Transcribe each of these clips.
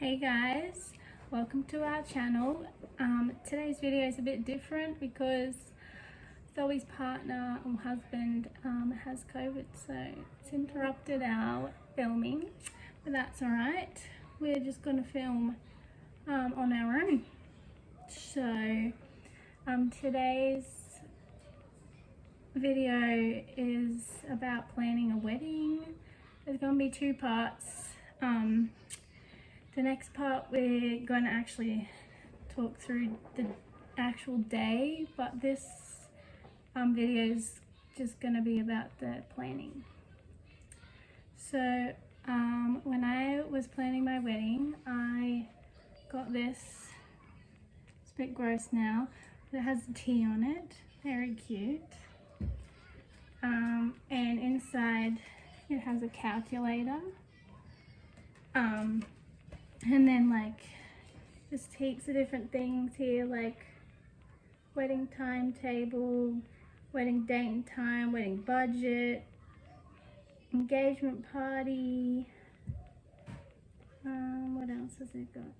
Hey guys, welcome to our channel. Today's video to our channel. Today's video is a bit different because Zoe's partner or husband has COVID, so it's interrupted our filming, but that's alright. We're just going to film on our own. So today's video is about planning a wedding. There's going to be two parts. The next part we're going to actually talk through the actual day, but this video is just going to be about the planning. So when I was planning my wedding, I got this. It's a bit gross now, but it has a T on it, very cute. And inside it has a calculator. And then like just heaps of different things here, like wedding timetable, wedding date and time, wedding budget, engagement party, what else has it got?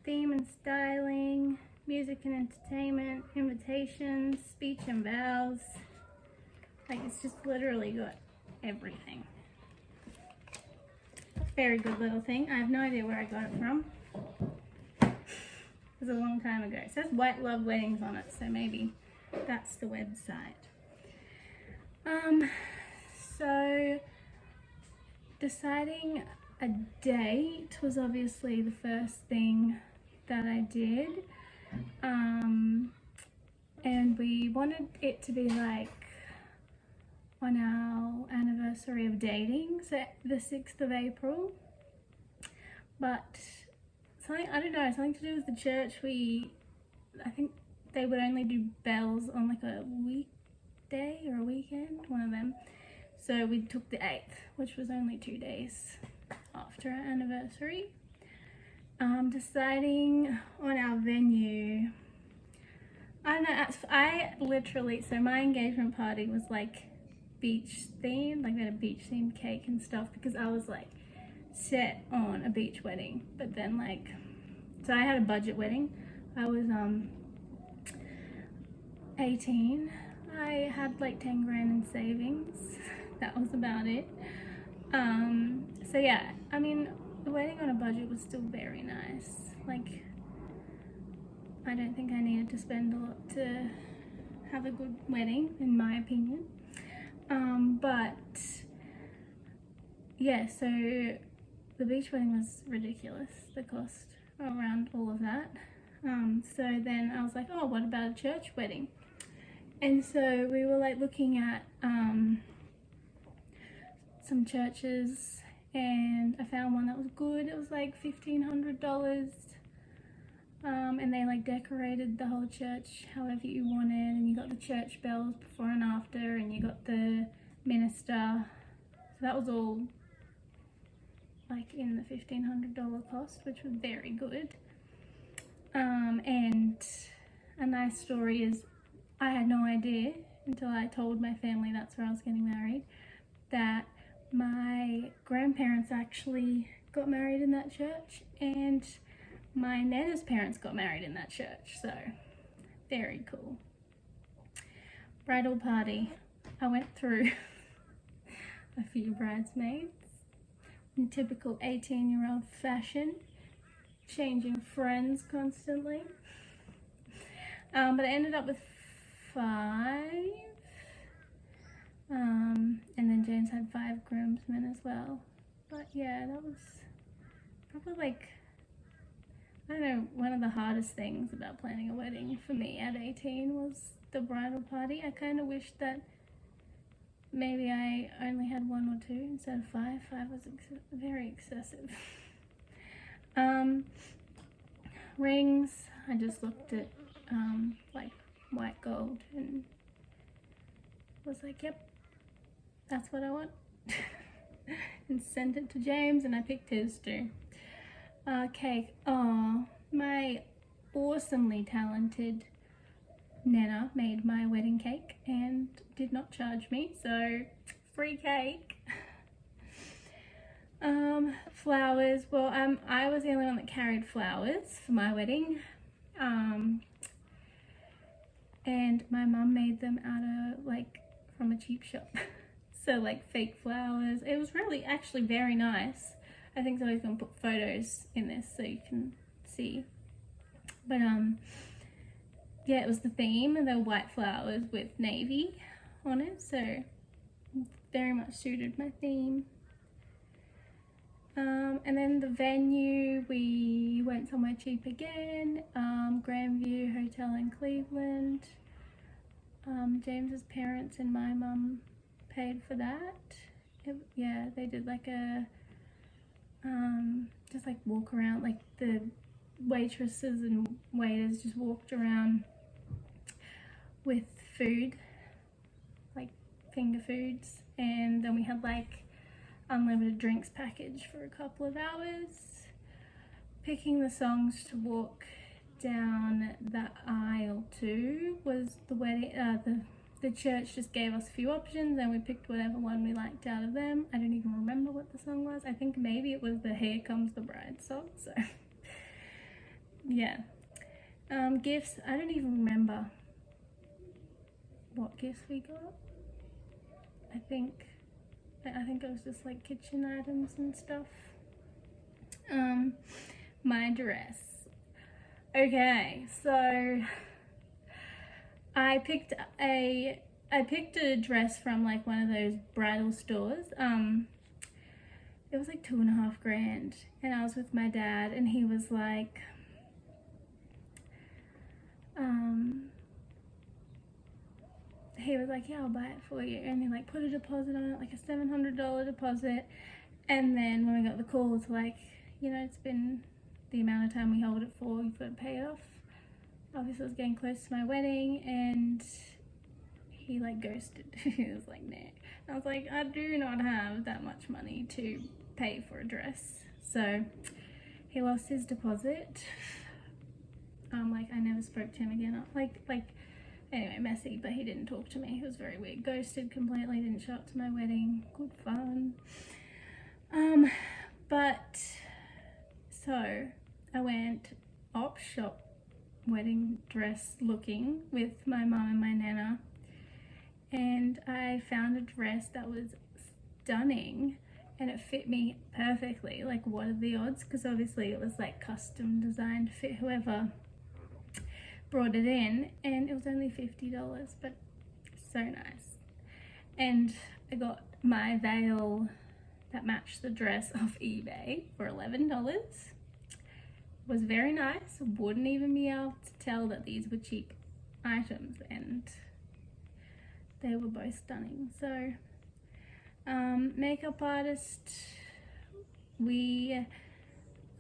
Theme and styling, music and entertainment, invitations, speech and vows. Like it's just literally got everything. Very good little thing. I have no idea where I got it from. It was a long time ago. It says White Love Weddings on it, so maybe that's the website. So deciding a date was obviously the first thing that I did. And we wanted it to be like on our anniversary of dating, so the 6th of April. But something, I don't know, something to do with the church, I think they would only do bells on like a weekday or a weekend, one of them. So we took the 8th, which was only 2 days after our anniversary. Deciding on our venue, I don't know, I literally, so my engagement party was like beach themed, like we had a beach themed cake and stuff, because I was like set on a beach wedding. But then like, so I had a budget wedding. I was 18. I had like 10 grand in savings. That was about it. So yeah, I mean, the wedding on a budget was still very nice. Like, I don't think I needed to spend a lot to have a good wedding, in my opinion. But yeah, so the beach wedding was ridiculous, the cost around all of that. So then I was like, oh, what about a church wedding? And so we were like looking at some churches, and I found one that was good. It was like $1,500. And they like decorated the whole church however you wanted, and you got the church bells before and after, and you got the minister. So that was all like in the $1,500 cost, which was very good. And a nice story is, I had no idea until I told my family that's where I was getting married, that my grandparents actually got married in that church, and my Nana's parents got married in that church, so very cool. Bridal party. I went through a few bridesmaids in typical 18-year-old fashion, changing friends constantly. But I ended up with 5. And then James had 5 groomsmen as well. But yeah, that was probably like, I don't know, one of the hardest things about planning a wedding for me at 18 was the bridal party. I kind of wished that maybe I only had 1 or 2 instead of 5. 5 was very excessive. Rings, I just looked at like white gold and was like, yep, that's what I want. And sent it to James, and I picked his too. Cake. Oh, my awesomely talented Nana made my wedding cake and did not charge me, so free cake. Flowers. Well, I was the only one that carried flowers for my wedding. And my mum made them out of, like, from a cheap shop. So, like, fake flowers. It was really actually very nice. I think somebody's gonna put photos in this so you can see. But yeah, it was the theme, and there were white flowers with navy on it, so very much suited my theme. And then the venue, we went somewhere cheap again, Grandview Hotel in Cleveland. James's parents and my mum paid for that. Yeah, they did like a just like walk around, like the waitresses and waiters just walked around with food, like finger foods, and then we had like unlimited drinks package for a couple of hours. Picking the songs to walk down the aisle to was the wedding. The church just gave us a few options and we picked whatever one we liked out of them. I don't even remember what the song was. I think maybe it was the Here Comes the Bride song, so yeah. Gifts, I don't even remember what gifts we got. I think it was just like kitchen items and stuff. My dress. Okay, so I picked a dress from like one of those bridal stores. It was like $2.5 grand, and I was with my dad, and he was like, yeah, I'll buy it for you, and he like put a deposit on it, like a $700 deposit, and then when we got the call, it's like, you know, it's been the amount of time we hold it for, you've got to pay it off. Obviously I was getting close to my wedding, and he like ghosted. He was like, nah. And I was like, I do not have that much money to pay for a dress. So he lost his deposit. Like I never spoke to him again. Anyway, messy, but he didn't talk to me. He was very weird. Ghosted completely, didn't show up to my wedding. Good fun. But so I went op shop wedding dress looking with my mum and my nana, and I found a dress that was stunning and it fit me perfectly. Like, what are the odds? Because obviously it was like custom designed to fit whoever brought it in, and it was only $50, but so nice. And I got my veil that matched the dress off eBay for $11. Was very nice. Wouldn't even be able to tell that these were cheap items, and they were both stunning. So makeup artist, I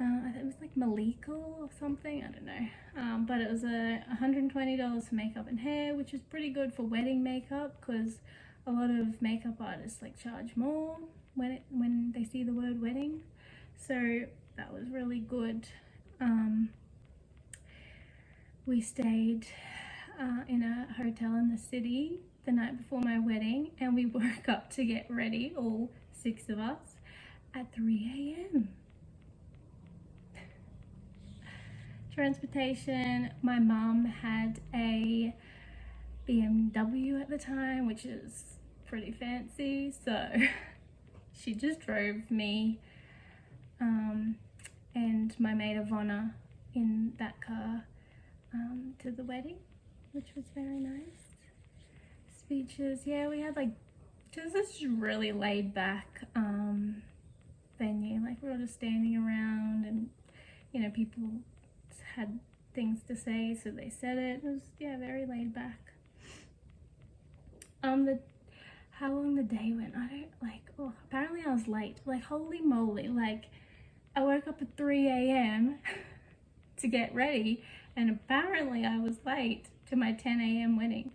think it was like Malika or something, I don't know, but it was $120 for makeup and hair, which is pretty good for wedding makeup, because a lot of makeup artists like charge more when they see the word wedding, so that was really good. We stayed in a hotel in the city the night before my wedding, and we woke up to get ready, all 6 of us, at 3 a.m. Transportation, my mum had a BMW at the time, which is pretty fancy, so she just drove me and my maid of honor in that car to the wedding, which was very nice. Speeches, yeah, we had like just this really laid back venue, like we were all just standing around, and you know, people had things to say, so they said it. It was, yeah, very laid back. How long the day went, I don't like. Oh, apparently I was late. Like, holy moly! Like, I woke up at 3 a.m. to get ready, and apparently I was late to my 10 a.m. wedding.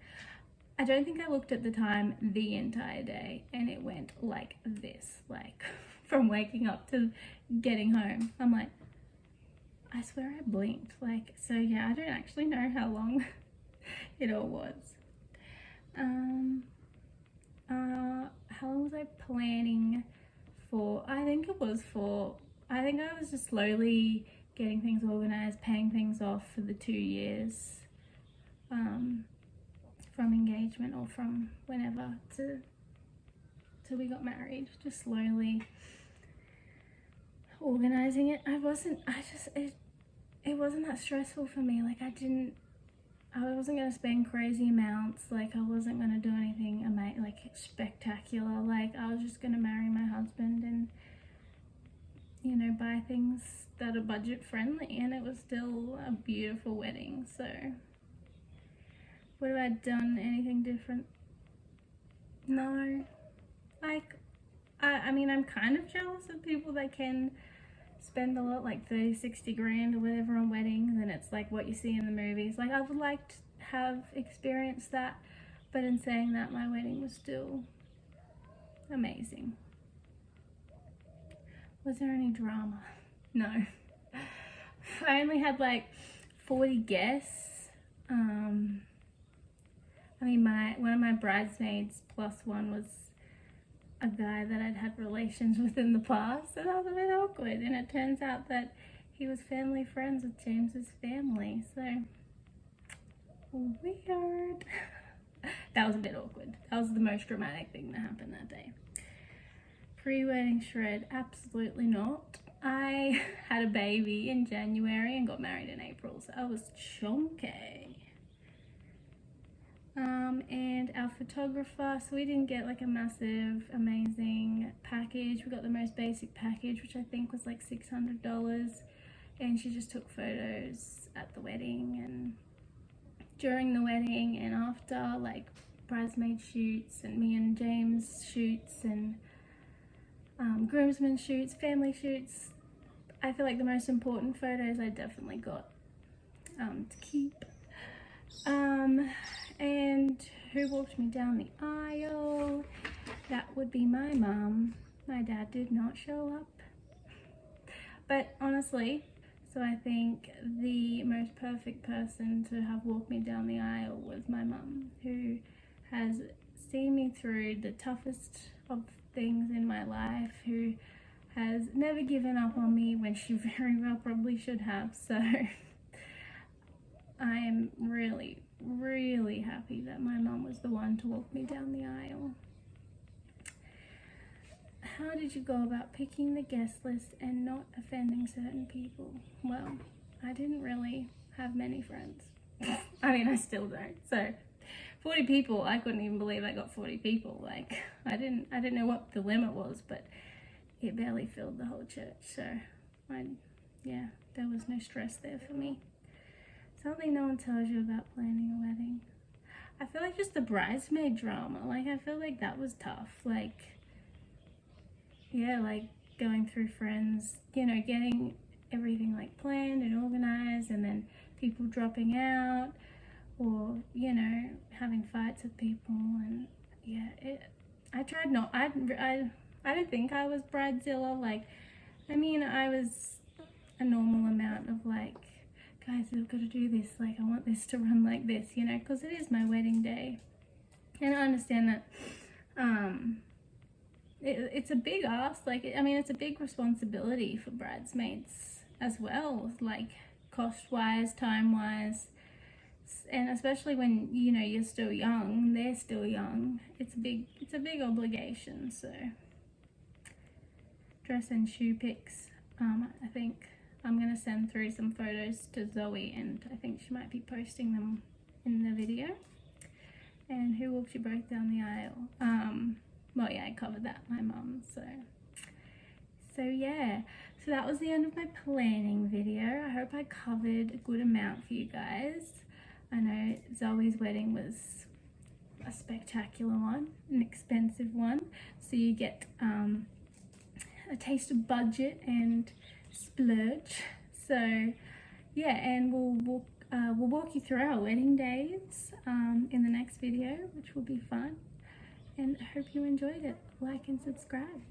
I don't think I looked at the time the entire day, and it went like this, like from waking up to getting home. I'm like, I swear I blinked. Like, so yeah, I don't actually know how long it all was. How long was I planning I think I was just slowly getting things organized, paying things off for the 2 years from engagement or from whenever till we got married, just slowly organizing it. It wasn't that stressful for me. Like I wasn't going to spend crazy amounts. Like I wasn't going to do anything like spectacular. Like I was just going to marry my husband and, you know, buy things that are budget friendly, and it was still a beautiful wedding. So would I have done anything different? No. Like I mean, I'm kind of jealous of people that can spend a lot, like 30-60 grand or whatever on weddings, and it's like what you see in the movies. Like I would like to have experienced that, but in saying that, my wedding was still amazing. Was there any drama? No. I only had like 40 guests. I mean, one of my bridesmaids plus one was a guy that I'd had relations with in the past, so that was a bit awkward. And it turns out that he was family friends with James's family, so weird. That was a bit awkward. That was the most dramatic thing that happened that day. Pre-wedding shred, absolutely not. I had a baby in January and got married in April, so I was chunky. And our photographer, so we didn't get like a massive, amazing package. We got the most basic package, which I think was like $600. And she just took photos at the wedding and during the wedding and after, like bridesmaid shoots and me and James shoots and groomsmen shoots, family shoots. I feel like the most important photos I definitely got to keep. And who walked me down the aisle? That would be my mom. My dad did not show up. But honestly, so I think the most perfect person to have walked me down the aisle was my mum, who has seen me through the toughest of things in my life, who has never given up on me when she very well probably should have. So I am really, really happy that my mum was the one to walk me down the aisle. How did you go about picking the guest list and not offending certain people? Well, I didn't really have many friends. I mean, I still don't. So 40 people, I couldn't even believe I got 40 people. Like I didn't know what the limit was, but it barely filled the whole church. So yeah, there was no stress there for me. Something no one tells you about planning a wedding. I feel like just the bridesmaid drama. Like I feel like that was tough. Like, yeah, like going through friends, you know, getting everything like planned and organized, and then people dropping out, or, you know, having fights with people. And yeah, I tried not, I don't think I was bridezilla. Like, I mean, I was a normal amount of like, guys, we've got to do this, like I want this to run like this, you know, because it is my wedding day. And I understand that it's a big ask. Like, I mean, it's a big responsibility for bridesmaids as well, like cost-wise, time-wise, and especially when, you know, you're still young, they're still young. It's a big obligation. So dress and shoe pics, I think I'm going to send through some photos to Zoe, and I think she might be posting them in the video. And who walked you both down the aisle? Well, yeah, I covered that, my mum. So yeah, so that was the end of my planning video. I hope I covered a good amount for you guys. I know Zoe's wedding was a spectacular one, an expensive one. So you get a taste of budget and splurge. So yeah, and we'll walk you through our wedding days in the next video, which will be fun. And I hope you enjoyed it. Like and subscribe.